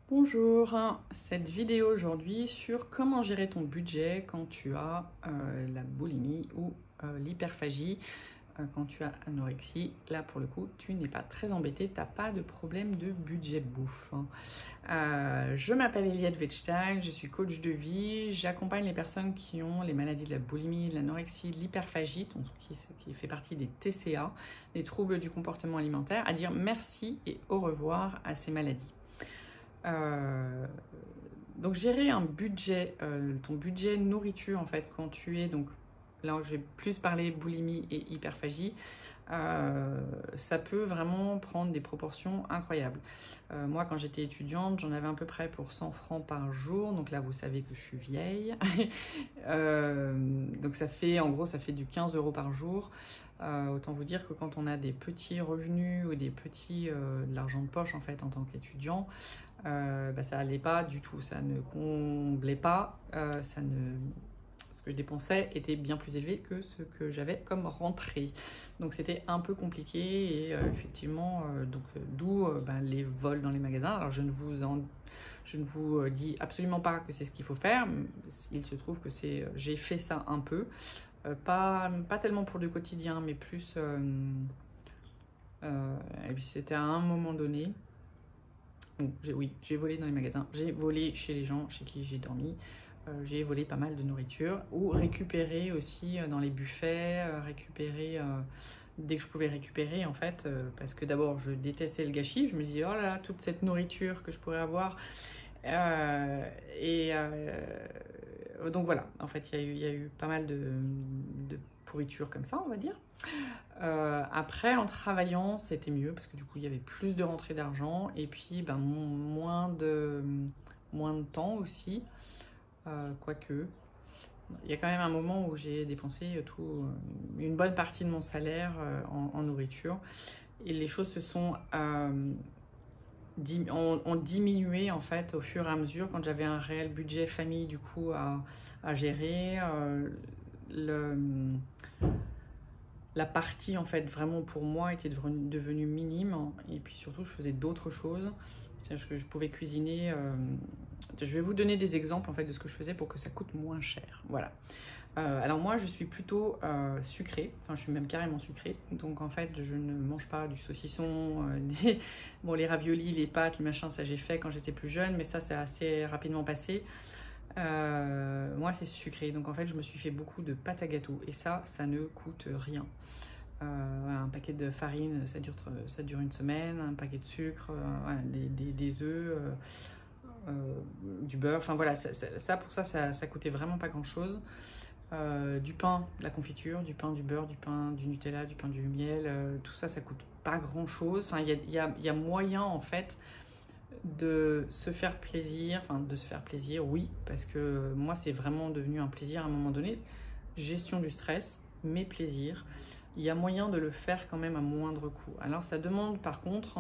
Bonjour, cette vidéo aujourd'hui sur comment gérer ton budget quand tu as la boulimie ou l'hyperphagie, quand tu as anorexie. Là pour le coup, tu n'es pas très embêté, tu n'as pas de problème de budget bouffe. Je m'appelle Eliette Wettstein, je suis coach de vie, j'accompagne les personnes qui ont les maladies de la boulimie, de l'anorexie, de l'hyperphagie, qui fait partie des TCA, des troubles du comportement alimentaire, à dire merci et au revoir à ces maladies. Donc gérer un budget, ton budget nourriture en fait quand tu es, donc là je vais plus parler boulimie et hyperphagie, ça peut vraiment prendre des proportions incroyables. Moi quand j'étais étudiante j'en avais à peu près pour 100 francs par jour, donc là vous savez que je suis vieille. Donc ça fait en gros ça fait du 15 € par jour. Autant vous dire que quand on a des petits revenus ou de l'argent de poche en fait en tant qu'étudiant, ça allait pas du tout, ça ne comblait pas, ce que je dépensais était bien plus élevé que ce que j'avais comme rentrée. Donc c'était un peu compliqué et effectivement, d'où les vols dans les magasins. Alors je ne vous dis absolument pas que c'est ce qu'il faut faire. Il se trouve que j'ai fait ça un peu, pas tellement pour le quotidien, mais plus. Et puis c'était à un moment donné. Bon, j'ai volé dans les magasins, j'ai volé chez les gens chez qui j'ai dormi, j'ai volé pas mal de nourriture, ou récupéré aussi dans les buffets, dès que je pouvais récupérer en fait, parce que d'abord je détestais le gâchis, je me disais oh là là, toute cette nourriture que je pourrais avoir, donc voilà, en fait il y a eu pas mal de pourriture comme ça on va dire. Après en travaillant c'était mieux parce que du coup il y avait plus de rentrée d'argent et puis moins de temps aussi, quoique il y a quand même un moment où j'ai dépensé une bonne partie de mon salaire en nourriture et les choses ont diminué en fait au fur et à mesure quand j'avais un réel budget famille du coup à gérer. La partie en fait vraiment pour moi était devenue minime et puis surtout je faisais d'autres choses, c'est-à-dire que je pouvais cuisiner. Je vais vous donner des exemples en fait de ce que je faisais pour que ça coûte moins cher. Voilà. Alors moi je suis plutôt sucrée, enfin je suis même carrément sucrée, donc en fait je ne mange pas du saucisson, les raviolis, les pâtes, les machins, ça j'ai fait quand j'étais plus jeune, mais ça c'est assez rapidement passé. Moi c'est sucré, donc en fait je me suis fait beaucoup de pâte à gâteau et ça ne coûte rien. Un paquet de farine ça dure une semaine, un paquet de sucre, des œufs, du beurre, enfin voilà, pour ça coûtait vraiment pas grand chose. Du pain, de la confiture, du pain, du beurre, du pain, du Nutella, du pain, du miel, tout ça coûte pas grand chose. Enfin il y a moyen en fait de se faire plaisir, oui, parce que moi c'est vraiment devenu un plaisir à un moment donné, gestion du stress, mes plaisirs, il y a moyen de le faire quand même à moindre coût. Alors ça demande par contre,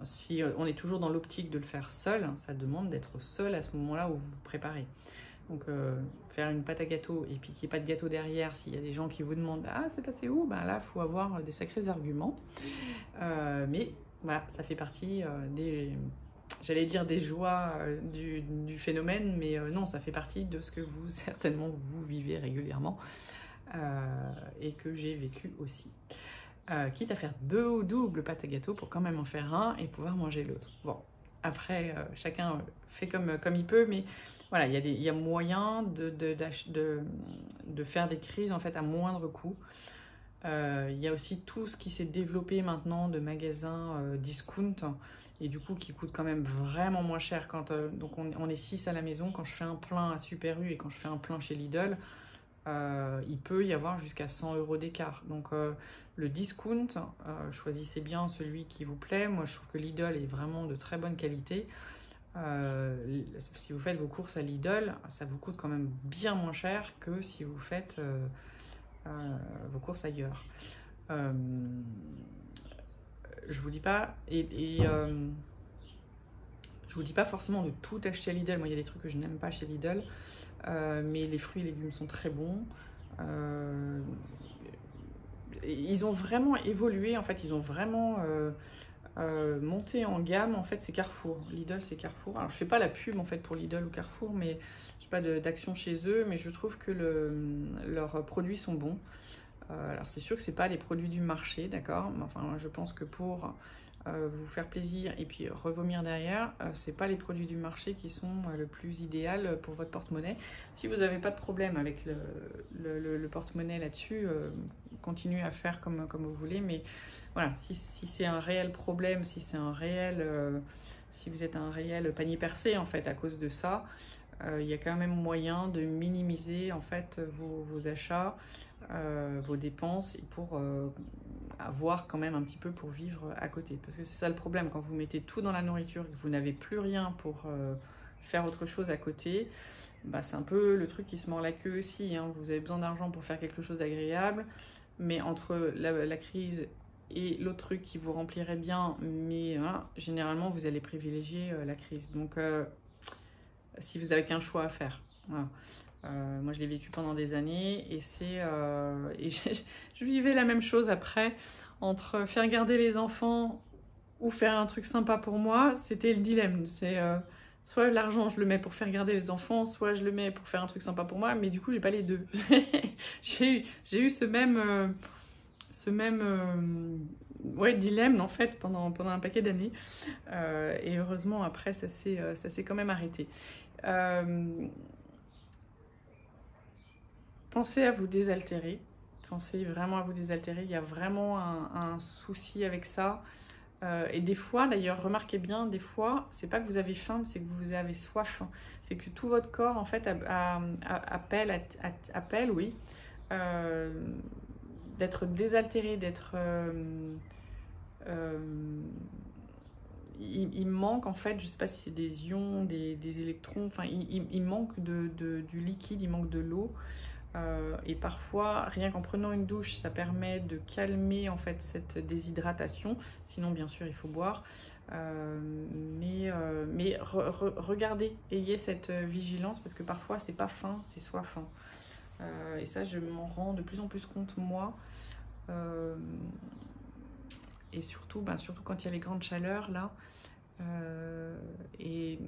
si on est toujours dans l'optique de le faire seul, ça demande d'être seul à ce moment-là où vous vous préparez. Donc faire une pâte à gâteau et puis qu'il n'y ait pas de gâteau derrière, s'il y a des gens qui vous demandent ah c'est passé où, là il faut avoir des sacrés arguments, mais voilà, ça fait partie j'allais dire des joies du phénomène, mais non, ça fait partie de ce que vous, certainement, vous vivez régulièrement et que j'ai vécu aussi. Quitte à faire deux ou double pâte à gâteau pour quand même en faire un et pouvoir manger l'autre. Bon, après, chacun fait comme il peut, mais voilà, il y a moyen de faire des crises en fait à moindre coût. Il y a aussi tout ce qui s'est développé maintenant de magasins discount et du coup qui coûtent quand même vraiment moins cher. Donc on est 6 à la maison, quand je fais un plein à Super U et quand je fais un plein chez Lidl, il peut y avoir jusqu'à 100 € d'écart. Donc le discount, choisissez bien celui qui vous plaît. Moi je trouve que Lidl est vraiment de très bonne qualité. Si vous faites vos courses à Lidl, ça vous coûte quand même bien moins cher que si vous faites vos courses ailleurs. Je vous dis pas je vous dis pas forcément de tout acheter à Lidl. Moi il y a des trucs que je n'aime pas chez Lidl, mais les fruits et légumes sont très bons. Ils ont vraiment évolué en fait, ils ont vraiment monter en gamme, en fait, c'est Carrefour. Lidl, c'est Carrefour. Alors, je fais pas la pub, en fait, pour Lidl ou Carrefour, mais je n'ai pas d'action chez eux, mais je trouve que leurs produits sont bons. Alors, c'est sûr que c'est pas les produits du marché, d'accord? Mais enfin, je pense que pour vous faire plaisir et puis revomir derrière, c'est pas les produits du marché qui sont le plus idéal pour votre porte-monnaie. Si vous n'avez pas de problème avec le porte-monnaie là-dessus, continuez à faire comme vous voulez, mais voilà, si c'est un réel problème, si c'est un réel, si vous êtes un réel panier percé en fait à cause de ça, il y a quand même moyen de minimiser en fait vos achats, vos dépenses et pour avoir quand même un petit peu pour vivre à côté. Parce que c'est ça le problème, quand vous mettez tout dans la nourriture et que vous n'avez plus rien pour faire autre chose à côté, bah, c'est un peu le truc qui se mord la queue aussi, hein. Vous avez besoin d'argent pour faire quelque chose d'agréable, mais entre la crise et l'autre truc qui vous remplirait bien, mais hein, généralement vous allez privilégier la crise. Donc si vous avez qu'un choix à faire. Voilà. Moi, je l'ai vécu pendant des années et je vivais la même chose après. Entre faire garder les enfants ou faire un truc sympa pour moi, c'était le dilemme. C'est soit l'argent, je le mets pour faire garder les enfants, soit je le mets pour faire un truc sympa pour moi, mais du coup, j'ai pas les deux. j'ai eu ce même ouais, dilemme en fait pendant un paquet d'années. Et heureusement, après, ça s'est quand même arrêté. Pensez à vous désaltérer. Pensez vraiment à vous désaltérer. Il y a vraiment un souci avec ça. Et des fois, d'ailleurs, remarquez bien, des fois, c'est pas que vous avez faim, c'est que vous avez soif. C'est que tout votre corps, en fait, appelle, oui, d'être désaltéré, il manque, en fait, je sais pas si c'est des ions, des électrons, enfin, il manque du liquide, il manque de l'eau. Et parfois, rien qu'en prenant une douche, ça permet de calmer en fait cette déshydratation. Sinon, bien sûr, il faut boire. Mais regardez, ayez cette vigilance parce que parfois, c'est pas faim, c'est soif. Et ça, je m'en rends de plus en plus compte moi. Et surtout quand il y a les grandes chaleurs là. Et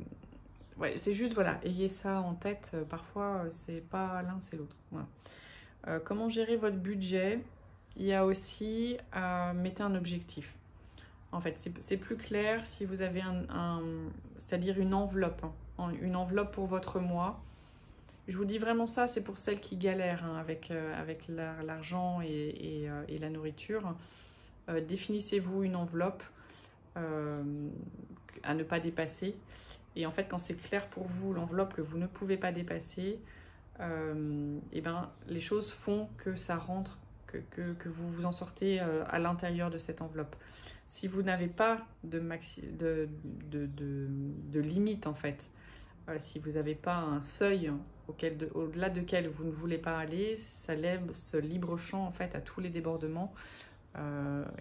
ouais, c'est juste, voilà, ayez ça en tête. Parfois, c'est pas l'un, c'est l'autre. Voilà. Comment gérer votre budget? Il y a aussi, mettez un objectif. En fait, c'est plus clair si vous avez c'est-à-dire une enveloppe. Hein, une enveloppe pour votre mois. Je vous dis vraiment ça, c'est pour celles qui galèrent hein, avec l'argent et la nourriture. Définissez-vous une enveloppe à ne pas dépasser. Et en fait, quand c'est clair pour vous, l'enveloppe que vous ne pouvez pas dépasser, et ben, les choses font que ça rentre, que vous vous en sortez à l'intérieur de cette enveloppe. Si vous n'avez pas de limite, en fait, si vous n'avez pas un seuil au-delà duquel vous ne voulez pas aller, ça laisse libre champ en fait, à tous les débordements.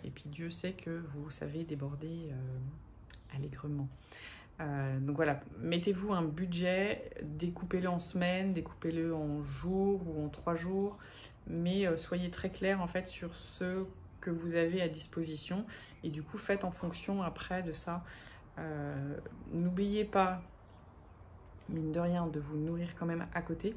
Et puis Dieu sait que vous savez déborder allègrement. Donc voilà, mettez-vous un budget, découpez-le en semaines, découpez-le en jours ou en 3 jours, mais soyez très clair en fait sur ce que vous avez à disposition et du coup faites en fonction après de ça. N'oubliez pas, mine de rien, de vous nourrir quand même à côté.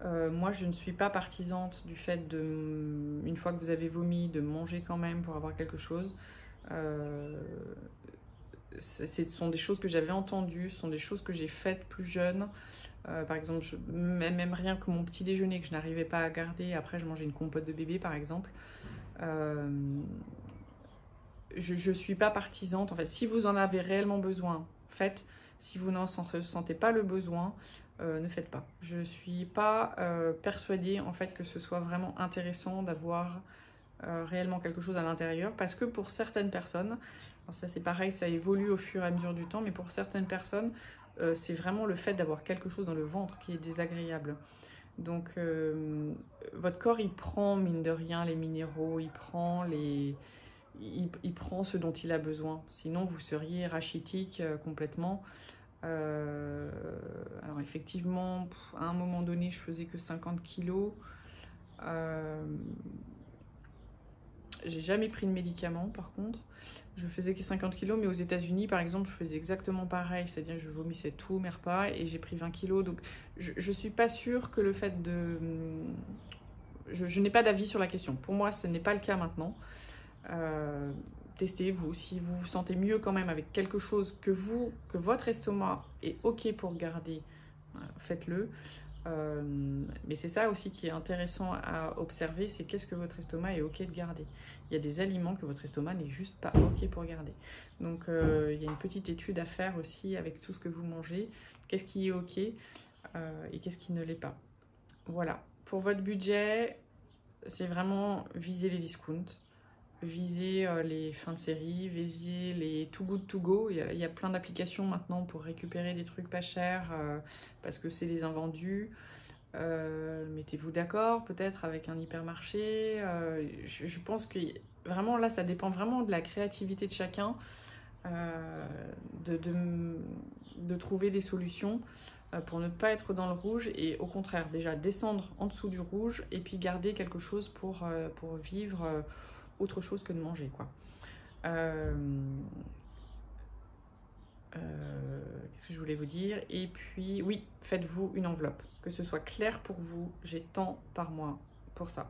Moi, je ne suis pas partisante du fait une fois que vous avez vomi, de manger quand même pour avoir quelque chose. Ce sont des choses que j'avais entendues, ce sont des choses que j'ai faites plus jeune. Par exemple, même rien que mon petit déjeuner que je n'arrivais pas à garder, après je mangeais une compote de bébé par exemple. Je suis pas partisante. En fait, si vous en avez réellement besoin, faites. Si vous n'en ressentez pas le besoin, ne faites pas. Je suis pas persuadée en fait que ce soit vraiment intéressant d'avoir réellement quelque chose à l'intérieur, parce que pour certaines personnes, alors ça c'est pareil, ça évolue au fur et à mesure du temps, mais pour certaines personnes, c'est vraiment le fait d'avoir quelque chose dans le ventre qui est désagréable. Donc votre corps il prend mine de rien les minéraux, il prend ce dont il a besoin, sinon vous seriez rachitique complètement. Alors effectivement, à un moment donné je faisais que 50 kilos. J'ai jamais pris de médicaments par contre. Je faisais que 50 kilos, mais aux États-Unis par exemple, je faisais exactement pareil, c'est-à-dire que je vomissais tous mes repas et j'ai pris 20 kilos. Donc je suis pas sûre que le fait de. Je n'ai pas d'avis sur la question. Pour moi, ce n'est pas le cas maintenant. Testez vous. Si vous vous sentez mieux quand même avec quelque chose que votre estomac est OK pour garder, faites-le. Mais c'est ça aussi qui est intéressant à observer, c'est qu'est-ce que votre estomac est OK de garder. Il y a des aliments que votre estomac n'est juste pas OK pour garder. Donc il y a une petite étude à faire aussi avec tout ce que vous mangez. Qu'est-ce qui est OK et qu'est-ce qui ne l'est pas. Voilà. Pour votre budget, c'est vraiment viser les discounts. Viser les fins de série, viser les Too Good To Go. Il y a plein d'applications maintenant pour récupérer des trucs pas chers parce que c'est les invendus. Mettez-vous d'accord peut-être avec un hypermarché. Je pense que vraiment là, ça dépend vraiment de la créativité de chacun de trouver des solutions pour ne pas être dans le rouge et au contraire déjà descendre en dessous du rouge et puis garder quelque chose pour vivre autre chose que de manger, quoi. Qu'est-ce que je voulais vous dire? Et puis, oui, faites-vous une enveloppe. Que ce soit clair pour vous, j'ai tant par mois pour ça.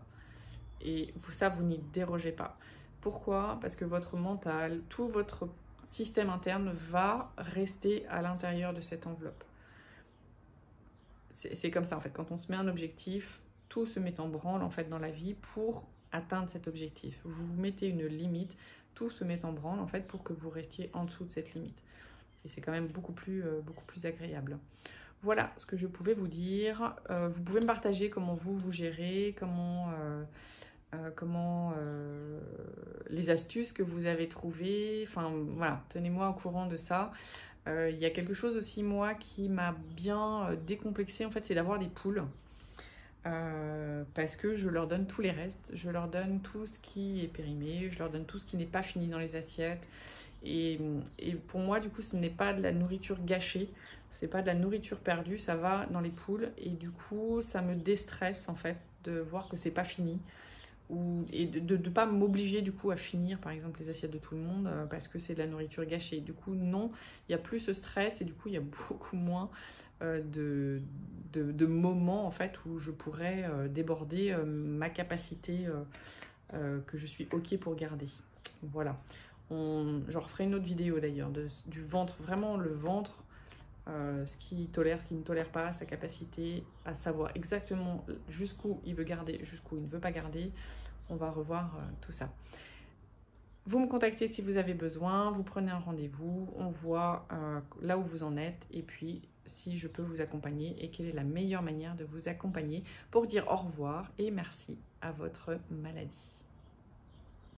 Et ça, vous n'y dérogez pas. Pourquoi? Parce que votre mental, tout votre système interne va rester à l'intérieur de cette enveloppe. C'est comme ça, en fait. Quand on se met un objectif, tout se met en branle, en fait, dans la vie pour atteindre cet objectif. Vous vous mettez une limite, tout se met en branle en fait pour que vous restiez en dessous de cette limite. Et c'est quand même beaucoup plus agréable. Voilà ce que je pouvais vous dire. Vous pouvez me partager comment vous gérez, comment les astuces que vous avez trouvées. Enfin voilà, tenez-moi au courant de ça. Il y a quelque chose aussi moi qui m'a bien décomplexée en fait, c'est d'avoir des poules. Parce que je leur donne tous les restes, je leur donne tout ce qui est périmé, je leur donne tout ce qui n'est pas fini dans les assiettes. Et pour moi, du coup, ce n'est pas de la nourriture gâchée, c'est pas de la nourriture perdue, ça va dans les poules. Et du coup, ça me déstresse en fait de voir que c'est pas fini. Et de ne pas m'obliger du coup à finir par exemple les assiettes de tout le monde parce que c'est de la nourriture gâchée. Du coup non, il n'y a plus ce stress et du coup il y a beaucoup moins de moments en fait où je pourrais déborder ma capacité que je suis ok pour garder. Voilà, j'en referai une autre vidéo d'ailleurs du ventre, vraiment le ventre. Ce qui tolère, ce qui ne tolère pas, sa capacité à savoir exactement jusqu'où il veut garder, jusqu'où il ne veut pas garder. On va revoir tout ça. Vous me contactez si vous avez besoin, vous prenez un rendez-vous, on voit là où vous en êtes et puis si je peux vous accompagner et quelle est la meilleure manière de vous accompagner pour dire au revoir et merci à votre maladie.